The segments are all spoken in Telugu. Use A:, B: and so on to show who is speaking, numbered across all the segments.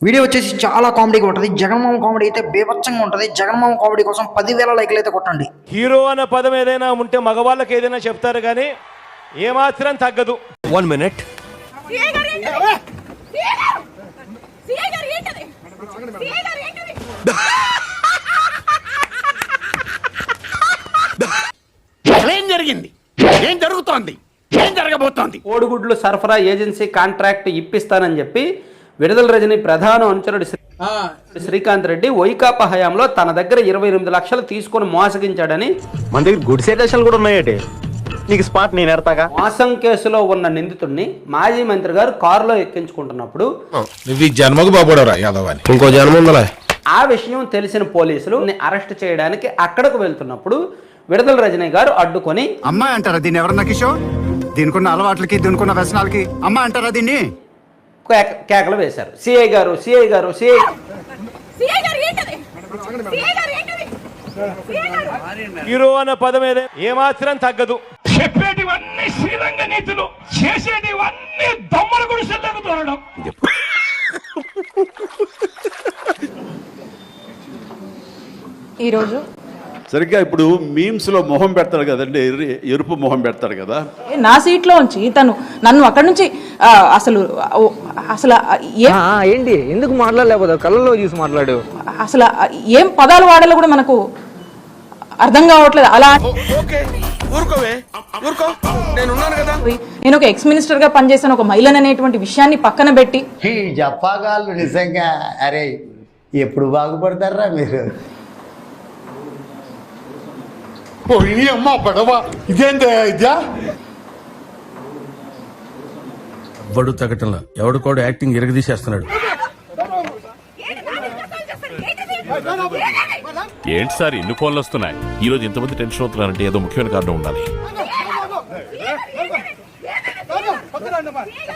A: వీడియో వచ్చేసి చాలా కామెడీగా ఉంటుంది. జగన్మామ కామెడీ అయితే బీభత్సంగా ఉంటుంది. జగన్మామ కామెడీ కోసం 10,000 లైక్లు అయితే కొట్టండి.
B: హీరో అన్న పదం ఏదైనా ఉంటే మగవాళ్ళకి ఏదైనా చెప్తారు కానీ ఏమాత్రం తగ్గదు.
C: 1 minute.
D: ఏం జరిగింది, ఏం జరుగుతోంది, ఏం జరగబోతోంది?
E: కోడిగుడ్లు సరఫరా ఏజెన్సీ కాంట్రాక్ట్ ఇప్పిస్తానని చెప్పి విడుదల రజని ప్రధాన అనుచరుడు శ్రీకాంత్ రెడ్డి వైకాపా హయాంలో తన దగ్గర 28 లక్షలు తీసుకుని మోసగించాడని,
C: మన దగ్గర గుడ్ సెటేషన్లు కూడా ఉన్నాయటి. నీకు స్పాట్ నేను ఎడతాగా.
E: మోసం కేసులో ఉన్న నిందితుడిని మాజీ మంత్రి గారు కారులో ఎక్కించుకుంటున్నప్పుడు
F: జన్మకు బాబోడరా యాదవాని
C: ఇంకో జన్మ ఉందలే.
E: ఆ విషయం తెలిసిన పోలీసులు అరెస్ట్ చేయడానికి అక్కడకు వెళ్తున్నప్పుడు విడుదల రజనీ గారు అడ్డుకొని
D: అమ్మాయి అంటారా దీన్ని? ఎవరన్నా కిషోర్, దీనికున్న అలవాట్లకి దీనికున్న వ్యసనాలకి అమ్మాయి అంటారా దీన్ని?
E: కేకలు వేశారు. సిఐ గారు సిఐ గారు సిఐ
B: హీరో అన్న పదం ఏమాత్రం తగ్గదు. చెప్పేటివన్నీ శ్రీరంగ నీతులు, చేసేటివన్నీ దొమ్మల గుడిసెల్లకు తోరడం.
G: ఈరోజు
H: సరిగ్గా ఇప్పుడు మీమ్స్ లో మొహం పెడతాడు కదండి, ఎరుపు మొహం పెడతాడు కదా.
G: నా సీట్లో ఉంచి తను నన్ను అక్కడి నుంచి అసలు
C: ఏంటి ఎందుకు మాట్లాడలేకపోతే కళ్ళలో చూసి మాట్లాడు.
G: అసలు ఏం పదాలు వాడాలో కూడా మనకు అర్థం కావట్లేదు. అలా నేను ఒక ఎక్స్ మినిస్టర్ గా పనిచేసిన ఒక మహిళను అనేటువంటి విషయాన్ని పక్కన పెట్టి
I: ఈ జప్పాగాళ్ళు నిజంగా అరే ఎప్పుడు బాగుపడతారా మీరు?
D: అమ్మా పడవ ఇదేంటే ఇద్యా
F: ఎవడు తగ్గటంలా ఎవడికోడు యాక్టింగ్ ఇరగదీసేస్తున్నాడు.
J: ఏంటి సార్ ఇన్ని ఫోన్లు వస్తున్నాయి? ఈ రోజు ఇంతమంది టెన్షన్ అవుతున్నారంటే ఏదో ముఖ్యమైన కారణం ఉండాలి.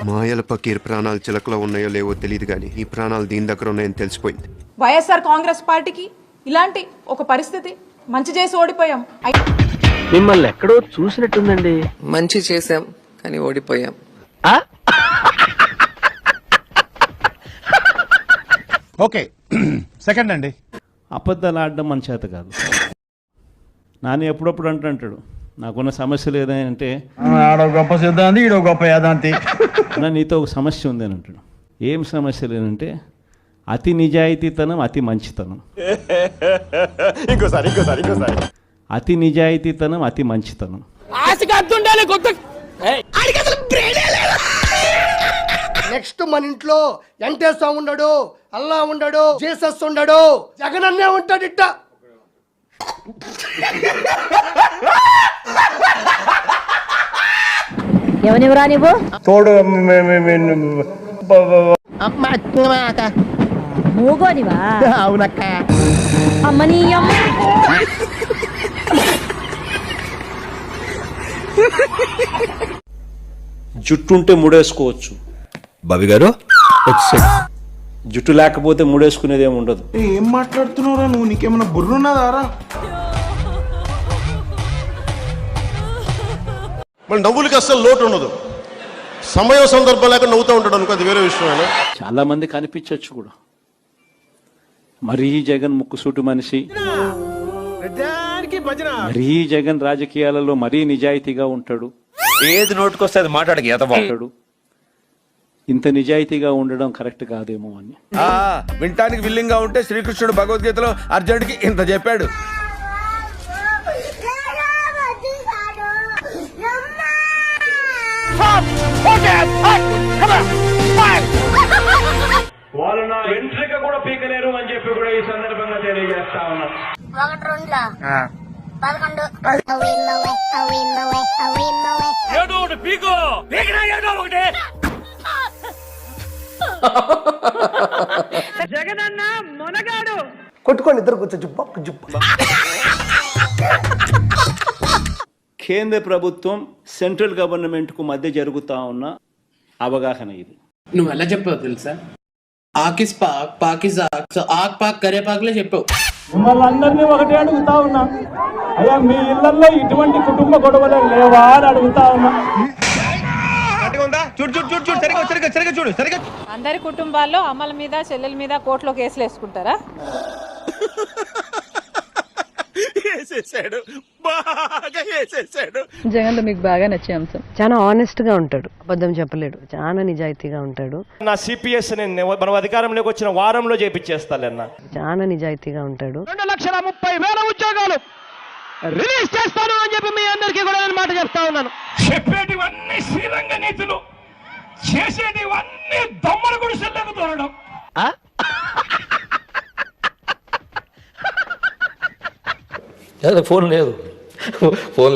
K: మాయల పకీర్ ప్రాణాలు చిలకలో ఉన్నాయో లేవో తెలియదు కానీ ఈ ప్రాణాలు దీని దగ్గర ఉన్నాయని తెలిసిపోయింది.
G: వైఎస్ఆర్ కాంగ్రెస్ పార్టీకి ఇలాంటి ఒక పరిస్థితి, మంచి చేసి ఓడిపోయాం.
C: మిమ్మల్ని ఎక్కడో చూసినట్టుందండి.
L: మంచి చేశాం కానీ ఓడిపోయాం.
D: ఓకే సెకండ్ అండి.
B: అబద్ధాలు ఆడడం మన చేత కాదు. నాని ఎప్పుడప్పుడు అంటాడు నాకున్న సమస్యలు ఏదంటే
D: ఆడో గొప్ప సిద్ధాంతి ఈడో గొప్ప యాదాంతి.
B: నీతో ఒక సమస్య ఉంది అని అంటాడు. ఏం సమస్య లేదంటే అతి నిజాయితీతనం, అతి మంచితనం. అతి నిజాయితీతనం, అతి మంచితనం.
I: నెక్స్ట్ మన ఇంట్లో వెంకటేశ్వర ఉండడు, అల్లా ఉండడు, జీసస్ ఉండడు, జగన్ అన్నే ఉంటాడు. ఇట్ట
G: ఎవనివరా నువ్వు?
D: తోడు
G: మూగోనివా?
D: అవునక్క.
G: అమ్మని
B: జుట్టుంటే ముడేసుకోవచ్చు
C: బాబీ గారు.
B: జుట్టు లేకపోతే ముడేసుకునేది ఏమి ఉండదు.
D: ఏం మాట్లాడుతున్నావురా నువ్వు? నీకేమన్నా బుర్రున్నదారా?
F: మన నవ్వులకి అస్సలు లోటు ఉండదు. సమయం సందర్భం లేక నవ్వుతూ ఉంటాడు అనుకో, అది వేరే విషయం.
B: చాలా మంది కనిపించవచ్చు కూడా. మరీ జగన్ ముక్కుసూటు మనిషి, మరీ జగన్ రాజకీయాలలో మరీ నిజాయితీగా ఉంటాడు.
C: ఏది నోటుకొస్తే అది మాట్లాడక
B: ఇంత నిజాయితీగా ఉండడం కరెక్ట్ కాదేమో అని.
F: వినటానికి విల్లింగ్ గా ఉంటే శ్రీకృష్ణుడు భగవద్గీతలో అర్జునుడికి ఇంత చెప్పాడు.
B: వాళ్ళు నా వెంట్రిక కూడా పీకలేరు అని చెప్పి కూడా ఈ సందర్భంగా తెలియజేస్తా ఉన్నాను.
G: జగనన్న మొనగాడు.
I: కొట్టుకోండి ఇద్దరు కూర్చో జుబ్బ జుబ్బ.
B: కేంద్ర ప్రభుత్వం సెంట్రల్ గవర్నమెంట్ కు మధ్య జరుగుతా ఉన్న అవగాహన ఇది.
L: నువ్వు ఎలా చెప్పావు తెలుసా? ఆకిస్ పాక్, పాకిస్ ఆక్, సో ఆక్ పాక్ కరే పాక్లే చెప్పావు.
B: మిమ్మల్ని అందరినీ ఒకటే అడుగుతా ఉన్నా, అయ్యా మీ ఇళ్లలో ఇటువంటి కుటుంబ గొడవలు లేవా అని అడుగుతా ఉన్నా.
G: అందరి కుటుంబాల్లో అమ్మల మీద చెల్లెల మీద కోర్టులో కేసులు వేసుకుంటారా?
M: జగన్ లో మీకు బాగా నచ్చే అంశం? చాలా ఆనెస్ట్ గా ఉంటాడు, అబద్ధం చెప్పలేడు, చాలా నిజాయితీగా ఉంటాడు.
C: నా సిపిఎస్ మనం అధికారంలోకి వచ్చిన వారంలో చేపించేస్తానన్నా.
M: చాలా నిజాయితీగా ఉంటాడు.
C: 2,30,000 ఉద్యోగాలు రిలీజ్ చేస్తాను అని చెప్పి మీ అందరికీ కూడా నేను మాట చెప్తా ఉన్నాను. చెప్పేటివన్నీ శ్రీరంగ నీతులు, చేసేటివన్నీ దమ్మల గుడిసెల్లోకి దూరడం.
L: ఫోన్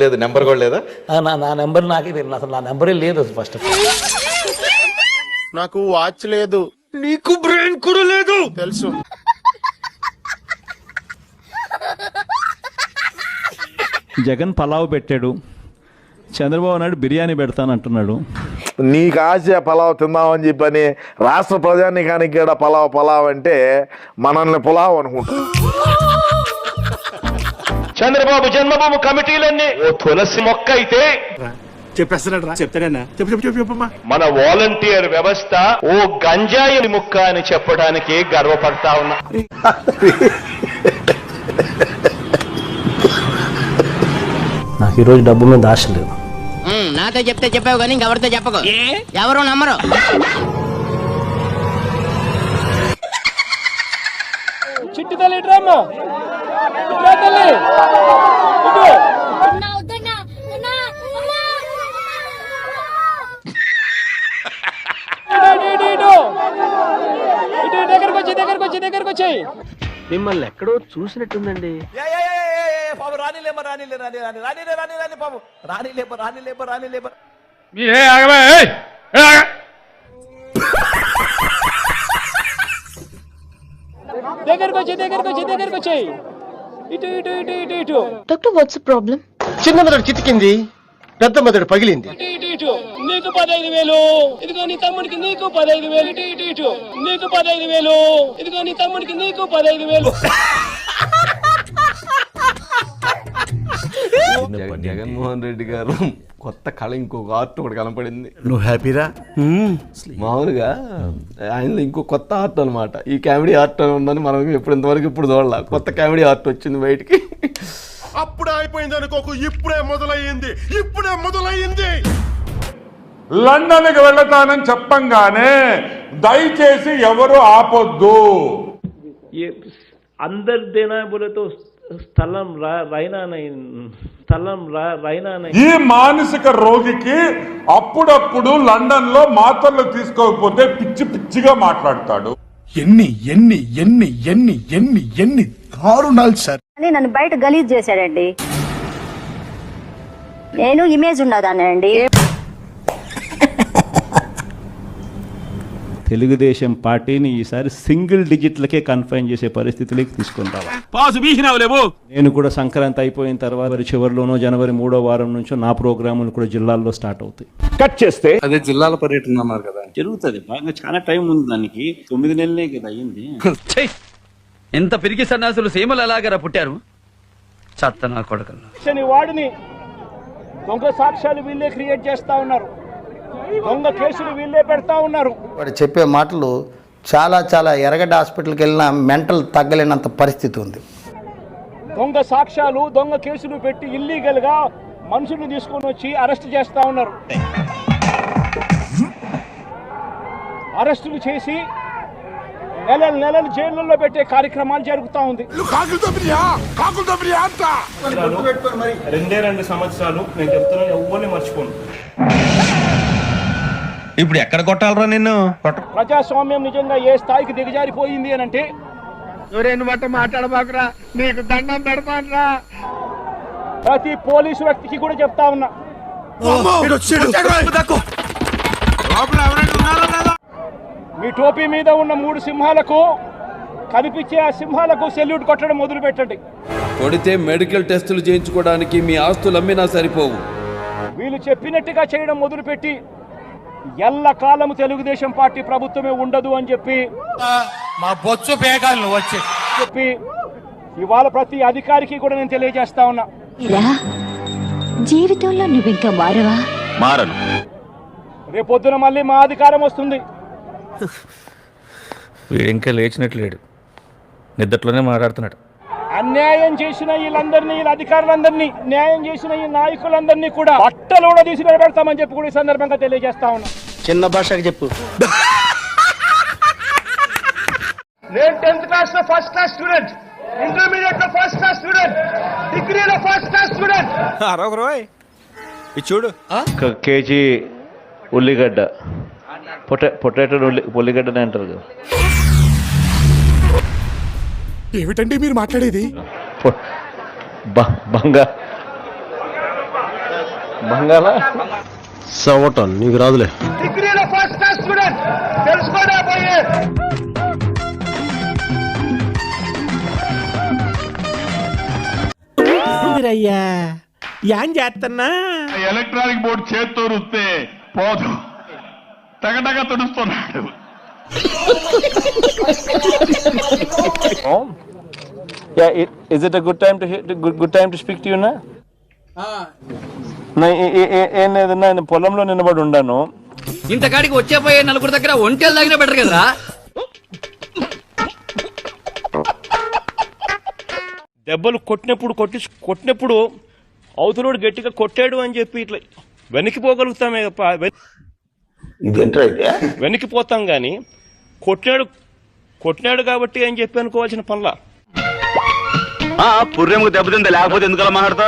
L: లేదు, నెంబర్ కూడా లేదా? నా నెంబర్ నాకే తెలియదు, అసలు నా నెంబరే లేదు. ఫస్ట్
F: నాకు వాచ్ లేదు.
C: నీకు బ్రెయిన్ కూడా లేదు
F: తెలుసు.
B: జగన్ పలావ్ పెట్టాడు, చంద్రబాబు నాయుడు బిర్యానీ పెడతానంటున్నాడు.
H: నీకు ఆశ పలావ్ తిందామని చెప్పని రాష్ట్ర ప్రజానికానికి కూడా పలావ్ అంటే మనల్ని పులావ్ అనుకుంటాం.
C: చంద్రబాబు జన్మభూమి కమిటీలన్నీ ఓ తులసి మొక్క అయితే
H: చెప్తాడన్నా
C: మన వాలంటీర్ వ్యవస్థ ఓ గంజాయి ముక్క అని చెప్పడానికి గర్వపడతా ఉన్నా.
L: నాకు ఈరోజు డబ్బు మీద ఆశ లేదు.
M: నాతో చెప్తే చెప్పావు కానీ ఇంకెవరితో చెప్పకు, ఎవరు నమ్మరు.
C: చిట్టి తల్లి డ్రామా దగ్గరకు వచ్చాయి.
L: మిమ్మల్ని ఎక్కడో చూసినట్టుందండి.
C: దగ్గరకు వచ్చాయి.
M: Doctor, what's problem?
I: చిన్న మెదడు చితికింది, పెద్ద మెదడు పగిలింది.
C: నీకు 15,000, ఇదిగో నీ తమ్ముడికి నీకు 15,000, నీకు 15,000, ఇదిగో నీ తమ్ముడికి నీకు 15,000.
L: జగన్మోహన్ రెడ్డి గారు కొత్త కళ, ఇంకొక ఆర్ట్ ఒకటి కనపడింది.
H: నువ్వు హ్యాపీరా?
L: మామూలుగా ఆయనలో ఇంకో కొత్త ఆర్ట్ అనమాట. ఈ కామెడీ ఆర్ట్ ఉందని మనం ఇంతవరకు చూడాల. కొత్త కామెడీ ఆర్ట్ వచ్చింది బయటికి.
F: అప్పుడే అయిపోయింది అనుకోకు, ఇప్పుడే మొదలయ్యింది.
H: లండన్కి వెళ్తానని చెప్పంగానే దయచేసి ఎవరు ఆపొద్దు.
B: అందరిదేనా బోలేతో స్థలం రైనా
H: ఈ మానసిక రోగికి అప్పుడప్పుడు లండన్ లో మాత్రలు తీసుకోకపోతే పిచ్చి పిచ్చిగా మాట్లాడతాడు. ఎన్ని దారుణాలు సార్.
M: నన్ను బయట గలీజ్ చేశాడండి. నేను ఇమేజ్ ఉన్నదానండి.
B: తెలుగుదేశం పార్టీని ఈసారి సింగిల్ డిజిట్లకే కన్ఫైన్ చేసే పరిస్థితిలోకి తీసుకుని రావాలి. నేను కూడా సంక్రాంతి అయిపోయిన తర్వాత చివరిలోనో జనవరి 3వ వారం నుంచో నా ప్రోగ్రాములు కూడా జిల్లాల్లో స్టార్ట్ అవుతాయి.
L: కట్ చేస్తే అదే జిల్లాల పర్యటన అన్నారు కదా,
B: జరుగుతుంది. బాగా చాలా టైం ఉంది దానికి, 9 నెలలే కదా అయ్యింది.
L: ఎంత పిరికి సన్నాసులు సీమలు ఎలాగరా పుట్టారు. చత్త నా కొడుకులు
C: వాడిని దొంగ సాక్ష్యాలు వీళ్ళే క్రియేట్ చేస్తా ఉన్నారు, దొంగ కేసులు వీళ్ళే పెడతా ఉన్నారు.
I: వాడు చెప్పే మాటలు చాలా ఎరగడ్డ హాస్పిటల్కి వెళ్ళినా మెంటల్ తగ్గలేనంత పరిస్థితి ఉంది.
C: దొంగ సాక్ష్యాలు, దొంగ కేసులు పెట్టి ఇల్లీగల్ గా మనుషులు తీసుకొని వచ్చి అరెస్ట్ చేస్తా ఉన్నారు. అరెస్టులు చేసి నెలలు జైళ్ళల్లో పెట్టే కార్యక్రమాలు జరుగుతూ ఉంది. 2 సంవత్సరాలు నేను చెప్తున్నాను, ఎవ్వరిని మర్చిపోను.
L: ఇప్పుడు ఎక్కడ కొట్టాలరా నిన్ను?
C: ప్రజాస్వామ్యం నిజంగా ఏ స్థాయికి దిగజారిపోయింది అని అంటే, మాట్లాడబాకురా, నీకు దండం పెడతానురా. ప్రతి పోలీసు వ్యక్తికి కూడా చెప్తా ఉన్నా, మీ టోపీ మీద ఉన్న 3 సింహాలకు కనిపించే ఆ సింహాలకు సెల్యూట్ కొట్టడం మొదలు పెట్టండి.
L: కొడితే మెడికల్ టెస్టులు చేయించుకోవడానికి మీ ఆస్తులు అమ్మినా సరిపోవు.
C: వీళ్ళు చెప్పినట్టుగా చేయడం మొదలుపెట్టి ఎల్లకాలము తెలుగుదేశం పార్టీ ప్రభుత్వమే ఉండదు అని చెప్పి
L: మా బొచ్చు పేగాలను వచ్చి
C: చెప్పి ఇవాళ ప్రతి అధికారికి కూడా నేను తెలియజేస్తా ఉన్నా,
M: జీవితంలో నువ్వు ఇంకా మారవా?
J: మారను.
C: రేపొద్దున మళ్ళీ మా అధికారం వస్తుంది.
J: వీడు ఇంకా లేచినట్లేడు, నిద్దట్లోనే మాట్లాడుతున్నాడు.
C: అన్యాయం చేసిన వీళ్ళందరినీ, వీళ్ళ అధికారులందరినీ, న్యాయం చేసిన ఈ నాయకులందరినీ కూడా బట్టలు కూడా తీసి నిలబెడతామని చెప్పి కూడా ఈ సందర్భంగా తెలియజేస్తా ఉన్నా.
E: చిన్న భాషకు చెప్పు.
C: నేను 10th క్లాస్ లో ఫస్ట్ క్లాస్ స్టూడెంట్, ఇంటర్మీడియట్ లో ఫస్ట్ క్లాస్ స్టూడెంట్, డిగ్రీలో ఫస్ట్ క్లాస్ స్టూడెంట్.
B: చూడు కేజీ ఉల్లిగడ్డ, పొటాటో ఉల్లిగడ్డనే అంటారు కదా.
I: ఏమిటండి మీరు మాట్లాడేది?
B: బంగాళ
F: సవటం నీకు రాదులే.
C: డిగ్రీలో ఫస్ట్ క్లాస్ స్టూడెంట్ తెలుసుకోడా పోయి.
I: అయ్యా ఏం చేస్తున్నా?
C: ఎలక్ట్రానిక్ బోర్డు చేత్తో రుస్తే పోదు, తగటగా తుడుస్తున్నాడు.
B: Is it a good time to speak to you now? ఏం లేదన్నా, నేను పొలంలో నిలబడి ఉండాను.
E: ఇంతకాడికి వచ్చే పోయే నలుగురు దగ్గర ఒంటెలు తాగినా బెటర్ కదరా.
B: దెబ్బలు కొట్టినప్పుడు అవతలోడు గట్టిగా కొట్టాడు అని చెప్పి ఇట్లా వెనక్కిపోగలుగుతామే తప్ప వెనక్కిపోతాం కానీ కొట్టినాడు కాబట్టి అని చెప్పి అనుకోవాల్సిన పనుల.
C: పుర్రెముకు దెబ్బతింది, లేకపోతే ఎందుకలా మాట్లాడతా?